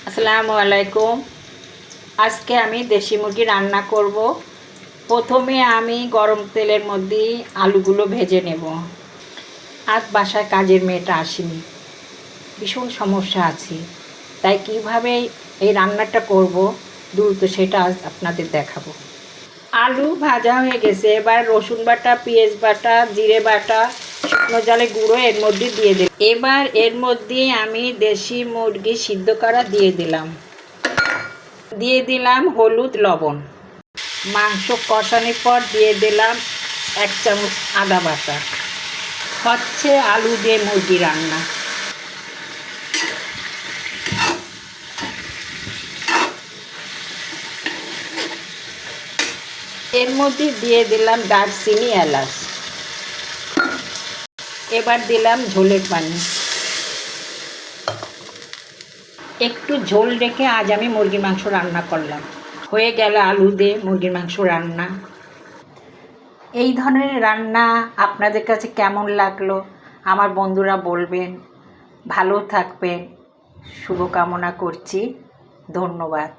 আসসালামু আলাইকুম। আজকে আমি দেশি মুরগি রান্না করব। প্রথমে আমি গরম তেলের মধ্যে আলুগুলো ভেজে নেব। আজ বাসায় কাজের মেয়েটা আসেনি, ভীষণ সমস্যা আছে, তাই কিভাবে এই রান্নাটা করব দ্রুত সেটা আজ আপনাদের দেখাবো। আলু ভাজা হয়ে গেছে, এবার রসুন বাটা, পেঁয়াজ বাটা, জিরে বাটা, শুকনো জলে গুঁড়ো এর মধ্যে দিয়ে দিলাম। এবার এর মধ্যে আমি দেশি মুরগি সিদ্ধ করা দিয়ে দিলাম হলুদ, লবণ। মাংস কষানোর পর দিয়ে দিলাম 1 চামচ আদা বাটা। হচ্ছে আলু দিয়ে মুরগি রান্না। এর মধ্যে দিয়ে দিলাম দারচিনি, এলাচ। এবার দিলাম ঝোলের পানি। একটু ঝোল রেখে আজ আমি মুরগির মাংস রান্না করলাম। হয়ে গেল আলু দিয়ে মুরগির মাংস রান্না। এই ধরনের রান্না আপনাদের কাছে কেমন লাগলো আমার বন্ধুরা বলবেন। ভালো থাকবেন, শুভকামনা করছি। ধন্যবাদ।